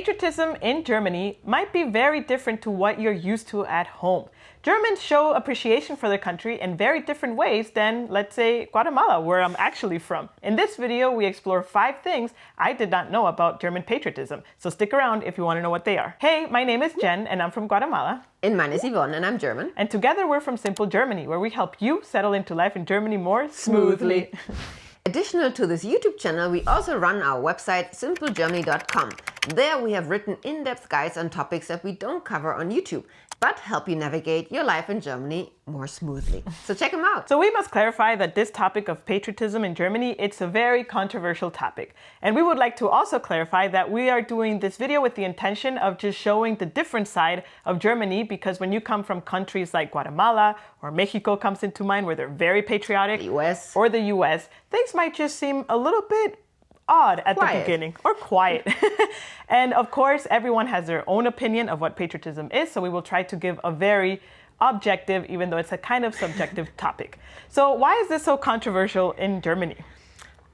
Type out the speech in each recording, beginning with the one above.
Patriotism in Germany might be very different to what you're used to at home. Germans show appreciation for their country in very different ways than, let's say, Guatemala, where I'm actually from. In this video, we explore 5 things I did not know about German patriotism. So stick around if you want to know what they are. Hey, my name is Jen and I'm from Guatemala. And mine is Yvonne and I'm German. And together we're from Simple Germany, where we help you settle into life in Germany more smoothly. Additional to this YouTube channel, we also run our website simplegermany.com. There we have written in-depth guides on topics that we don't cover on YouTube, but help you navigate your life in Germany more smoothly. So check them out. So we must clarify that this topic of patriotism in Germany, it's a very controversial topic. And we would like to also clarify that we are doing this video with the intention of just showing the different side of Germany, because when you come from countries like Guatemala or Mexico comes into mind, where they're very patriotic, The US. or the US, things might just seem a little bit odd at the beginning, or quiet. And of course, everyone has their own opinion of what patriotism is, so we will try to give a very objective, even though it's a kind of subjective topic. So why is this so controversial in Germany?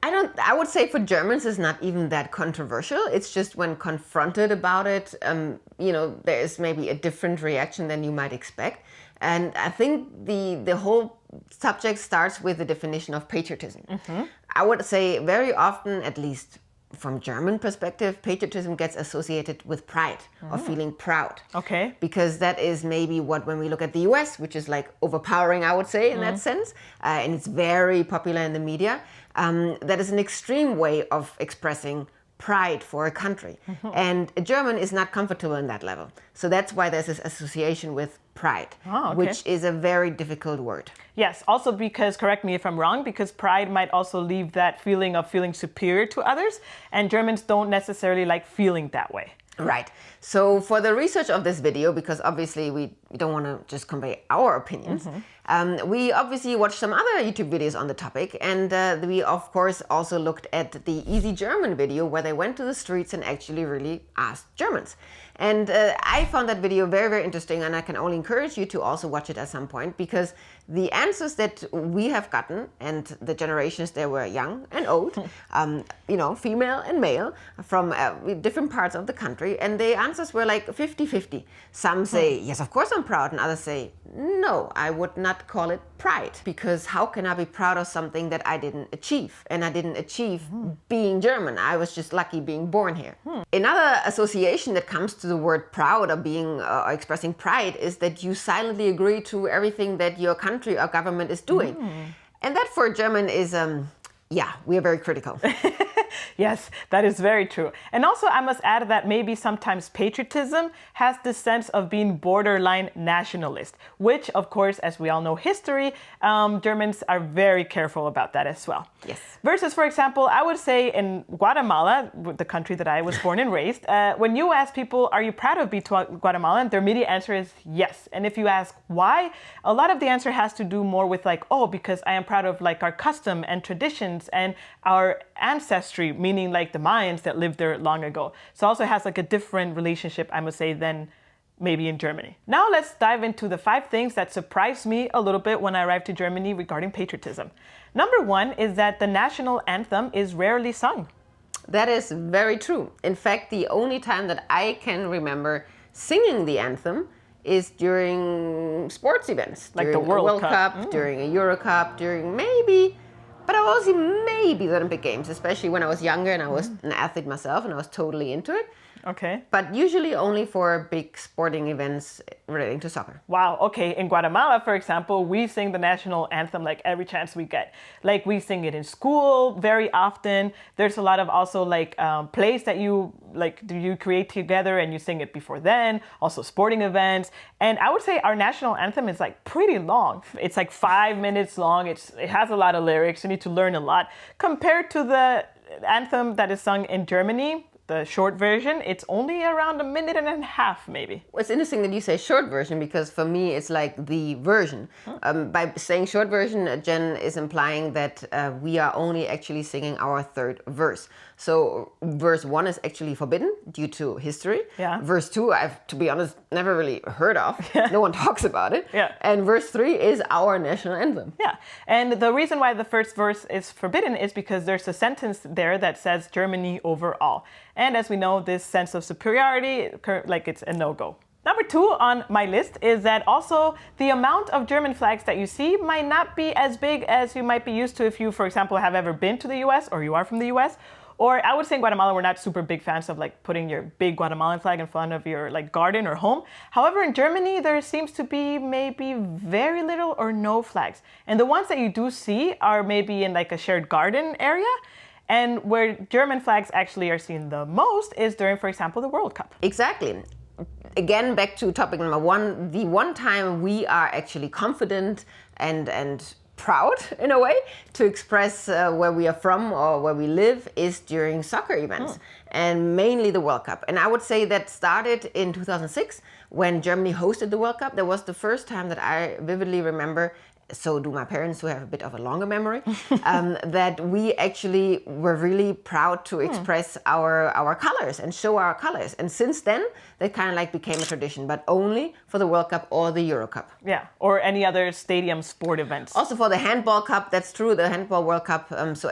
I would say for Germans it's not even that controversial. It's just when confronted about it, there is maybe a different reaction than you might expect. And I think the whole subject starts with the definition of patriotism. Mm-hmm. I would say very often, at least from German perspective, patriotism gets associated with pride or feeling proud. Okay. Because that is maybe what, when we look at the US, which is like overpowering, I would say, in that sense, and it's very popular in the media, that is an extreme way of expressing pride for a country. Mm-hmm. And a German is not comfortable in that level. So that's why there's this association with pride, which is a very difficult word. Yes, also because, correct me if I'm wrong, because pride might also leave that feeling of feeling superior to others, and Germans don't necessarily like feeling that way. Right. So for the research of this video, because obviously we don't want to just convey our opinions, we obviously watched some other YouTube videos on the topic, and we of course also looked at the Easy German video, where they went to the streets and actually really asked Germans. And I found that video very, very interesting, and I can only encourage you to also watch it at some point, because the answers that we have gotten, and the generations that were young and old, female and male, from different parts of the country, and the answers were like 50-50. Some say, yes, of course I'm proud, and others say, no, I would not call it pride, because how can I be proud of something that I didn't achieve? And I didn't achieve being German. I was just lucky being born here. Another association that comes to the word proud, or being expressing pride, is that you silently agree to everything that your country or government is doing. And that for a German is, we are very critical. Yes, that is very true. And also I must add that maybe sometimes patriotism has this sense of being borderline nationalist, which of course, as we all know history, Germans are very careful about that as well. Yes. Versus, for example, I would say in Guatemala, the country that I was born and raised, when you ask people, are you proud of being Guatemalan? Their immediate answer is yes. And if you ask why, a lot of the answer has to do more with like, oh, because I am proud of like our custom and traditions and our ancestry, meaning like the Mayans that lived there long ago. So also has like a different relationship, I must say, than maybe in Germany. Now let's dive into the 5 things that surprised me a little bit when I arrived to Germany regarding patriotism. Number 1 is that the national anthem is rarely sung. That is very true. In fact, the only time that I can remember singing the anthem is during sports events. Like during the World Cup, during a Euro Cup, during maybe the Olympic Games, especially when I was younger and I was an athlete myself and I was totally into it. Okay. But usually only for big sporting events relating to soccer. Wow. Okay. In Guatemala, for example, we sing the national anthem like every chance we get. Like we sing it in school very often. There's a lot of also like plays that you create together and you sing it before then. Also sporting events. And I would say our national anthem is like pretty long. It's like 5 minutes long. It has a lot of lyrics. You need to learn a lot compared to the anthem that is sung in Germany. The short version, it's only around 1.5 minutes, maybe. It's interesting that you say short version, because for me it's like the version. By saying short version, Jen is implying that we are only actually singing our 3rd verse. So verse 1 is actually forbidden due to history. Yeah. Verse 2, I've, to be honest, never really heard of. No one talks about it. Yeah. And verse 3 is our national anthem. Yeah. And the reason why the first verse is forbidden is because there's a sentence there that says Germany over all. And as we know, this sense of superiority, like it's a no-go. Number 2 on my list is that also the amount of German flags that you see might not be as big as you might be used to if you, for example, have ever been to the US or you are from the US. Or I would say in Guatemala, we're not super big fans of like putting your big Guatemalan flag in front of your like garden or home. However, in Germany, there seems to be maybe very little or no flags. And the ones that you do see are maybe in like a shared garden area. And where German flags actually are seen the most is during, for example, the World Cup. Exactly. Again, back to topic number 1, the one time we are actually confident and proud in a way to express where we are from or where we live is during soccer events and mainly the World Cup. And I would say that started in 2006 when Germany hosted the World Cup. That was the first time that I vividly remember, so do my parents who have a bit of a longer memory, that we actually were really proud to express our colors and show our colors. And since then, that kind of like became a tradition, but only for the World Cup or the Euro Cup. Yeah, or any other stadium sport events. Also for the Handball Cup, that's true, the Handball World Cup. So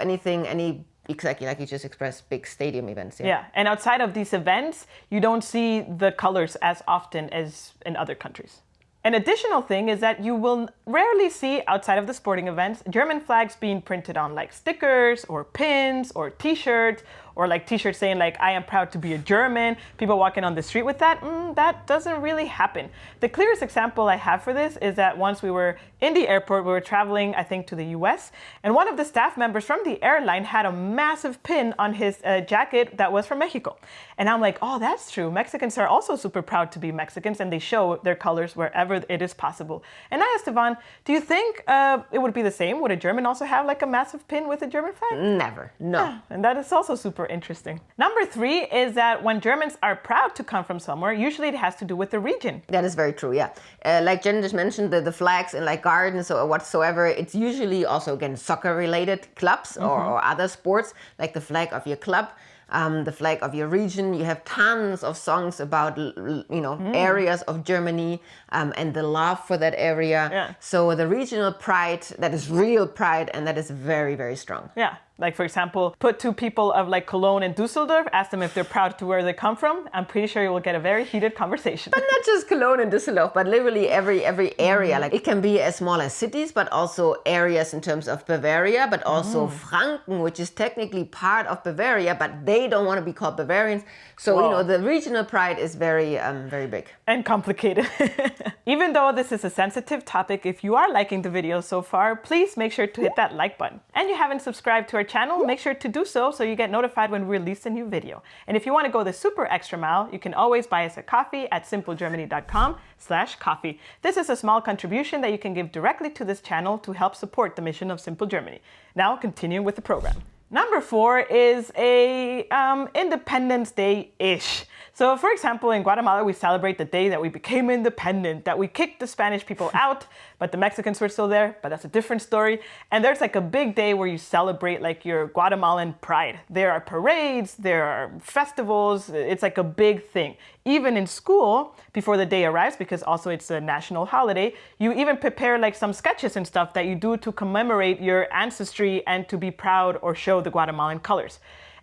exactly like you just expressed, big stadium events. Yeah, and outside of these events, you don't see the colors as often as in other countries. An additional thing is that you will rarely see, outside of the sporting events, German flags being printed on like stickers or pins or t-shirts, or like t-shirts saying like, I am proud to be a German, people walking on the street with that. That doesn't really happen. The clearest example I have for this is that once we were in the airport, we were traveling, I think, to the US, and one of the staff members from the airline had a massive pin on his jacket that was from Mexico. And I'm like, oh, that's true. Mexicans are also super proud to be Mexicans, and they show their colors wherever it is possible. And I asked Yvonne, do you think it would be the same? Would a German also have like a massive pin with a German flag? Never, no. Yeah, and that is also super interesting. Number 3 is that when Germans are proud to come from somewhere, usually it has to do with the region. That is very true, yeah. Like Jen just mentioned, the flags in like gardens or whatsoever, it's usually also, again, soccer-related clubs or other sports, like the flag of your club. The flag of your region. You have tons of songs about, areas of Germany and the love for that area. Yeah. So the regional pride, that is real pride, and that is very, very strong. Yeah. Like, for example, put 2 people of like Cologne and Düsseldorf, ask them if they're proud to where they come from. I'm pretty sure you will get a very heated conversation. But not just Cologne and Düsseldorf, but literally every area. Like, it can be as small as cities, but also areas in terms of Bavaria, but also Franken, which is technically part of Bavaria, but they don't want to be called Bavarians. So, the regional pride is very, very big. And complicated. Even though this is a sensitive topic, if you are liking the video so far, please make sure to hit that like button. And you haven't subscribed to our channel, make sure to do so you get notified when we release a new video. And if you want to go the super extra mile, you can always buy us a coffee at simplegermany.com/coffee. This is a small contribution that you can give directly to this channel to help support the mission of Simple Germany. Now, continuing with the program. Number 4 is a Independence Day-ish. So, for example, in Guatemala, we celebrate the day that we became independent, that we kicked the Spanish people out, but the Mexicans were still there, but that's a different story. And there's like a big day where you celebrate like your Guatemalan pride. There are parades, there are festivals, it's like a big thing. Even in school, before the day arrives, because also it's a national holiday, you even prepare like some sketches and stuff that you do to commemorate your ancestry and to be proud or show the Guatemalan colors.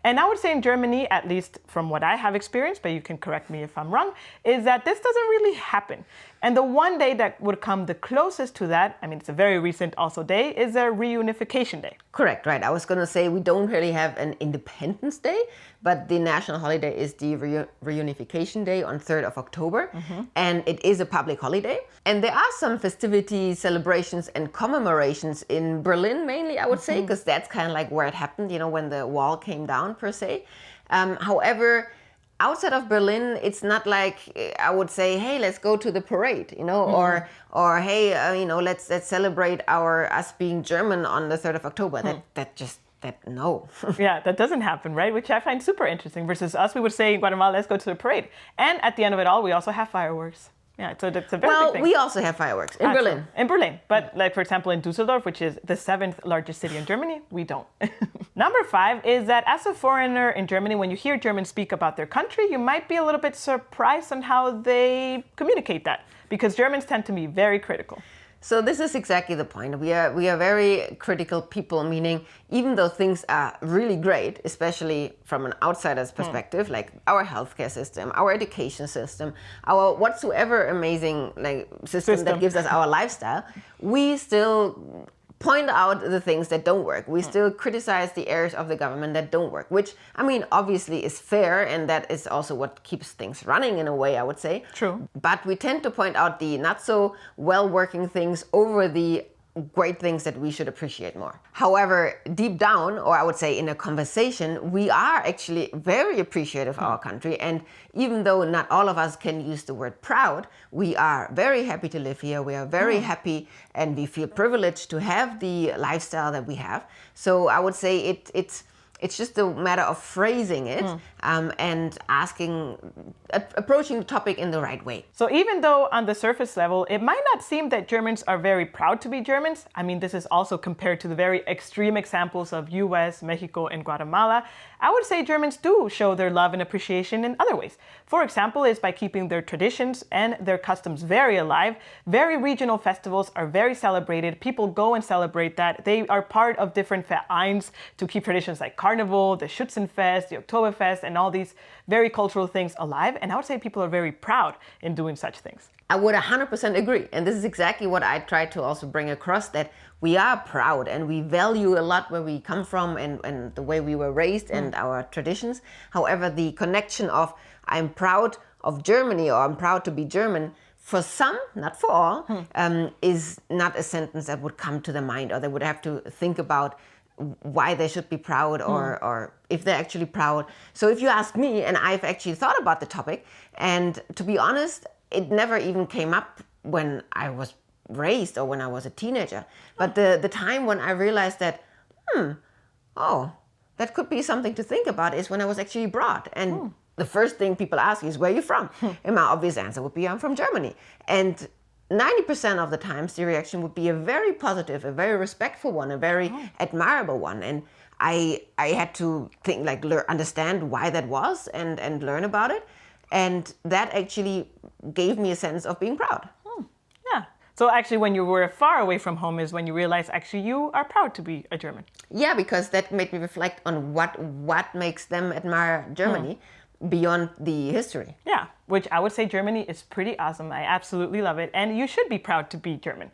And I would say in Germany, at least from what I have experienced, but you can correct me if I'm wrong, is that this doesn't really happen. And the one day that would come the closest to that, I mean, it's a very recent also day, is a reunification day. Correct, right. I was going to say we don't really have an Independence Day, but the national holiday is the reunification day on 3rd of October. And it is a public holiday. And there are some festivities, celebrations, and commemorations in Berlin, mainly, I would say, because that's kind of like where it happened, when the wall came down, per se. However, outside of Berlin, it's not like I would say, hey, let's go to the parade, or hey, let's celebrate us being German on the 3rd of October. No. Yeah, that doesn't happen, right? Which I find super interesting. Versus us, we would say in Guatemala, let's go to the parade. And at the end of it all, we also have fireworks. Yeah, so that's a very big thing. Well, we also have fireworks in Berlin. In Berlin. But like, for example, in Düsseldorf, which is the 7th largest city in Germany, we don't. Number 5 is that as a foreigner in Germany, when you hear Germans speak about their country, you might be a little bit surprised on how they communicate that. Because Germans tend to be very critical. So this is exactly the point. We are very critical people, meaning even though things are really great, especially from an outsider's perspective, like our healthcare system, our education system, our whatsoever amazing system that gives us our lifestyle, we still point out the things that don't work. We still criticize the areas of the government that don't work, which, I mean, obviously is fair, and that is also what keeps things running in a way, I would say. True. But we tend to point out the not so well working things over the great things that we should appreciate more. However, deep down, or I would say in a conversation, we are actually very appreciative of our country. And even though not all of us can use the word proud, we are very happy to live here. We are very happy, and we feel privileged to have the lifestyle that we have. So I would say it's just a matter of phrasing it and approaching the topic in the right way. So even though on the surface level, it might not seem that Germans are very proud to be Germans, I mean, this is also compared to the very extreme examples of US, Mexico, and Guatemala, I would say Germans do show their love and appreciation in other ways. For example, is by keeping their traditions and their customs very alive. Very regional festivals are very celebrated. People go and celebrate that. They are part of different Vereins to keep traditions like Carnival, the Schützenfest, the Oktoberfest, and all these very cultural things alive. And I would say people are very proud in doing such things. I would 100% agree. And this is exactly what I try to also bring across, that we are proud and we value a lot where we come from and the way we were raised and our traditions. However, the connection of I'm proud of Germany or I'm proud to be German, for some, not for all, is not a sentence that would come to the mind, or they would have to think about why they should be proud or if they're actually proud. So if you ask me, and I've actually thought about the topic, and to be honest, it never even came up when I was raised or when I was a teenager. But the time when I realized that, that could be something to think about is when I was actually abroad. And the first thing people ask is, where are you from? And my obvious answer would be, I'm from Germany. And 90% of the times the reaction would be a very positive, a very respectful one, a very admirable one. And I had to think, understand why that was and learn about it. And that actually gave me a sense of being proud. Yeah. So actually when you were far away from home is when you realized actually you are proud to be a German. Yeah, because that made me reflect on what makes them admire Germany beyond the history. Yeah, which I would say Germany is pretty awesome. I absolutely love it. And you should be proud to be German.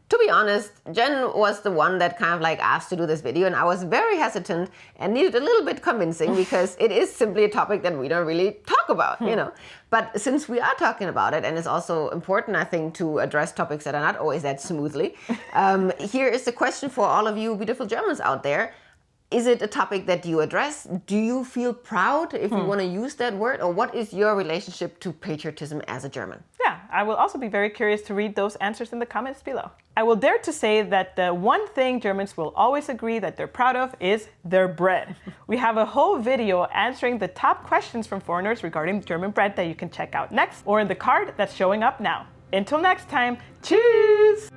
To be honest, Jen was the one that kind of asked to do this video, and I was very hesitant and needed a little bit convincing because it is simply a topic that we don't really talk about, you know. But since we are talking about it, and it's also important, I think, to address topics that are not always that smoothly, here is the question for all of you beautiful Germans out there. Is it a topic that you address? Do you feel proud, if you want to use that word? Or what is your relationship to patriotism as a German? Yeah, I will also be very curious to read those answers in the comments below. I will dare to say that the one thing Germans will always agree that they're proud of is their bread. We have a whole video answering the top questions from foreigners regarding German bread that you can check out next, or in the card that's showing up now. Until next time, cheers!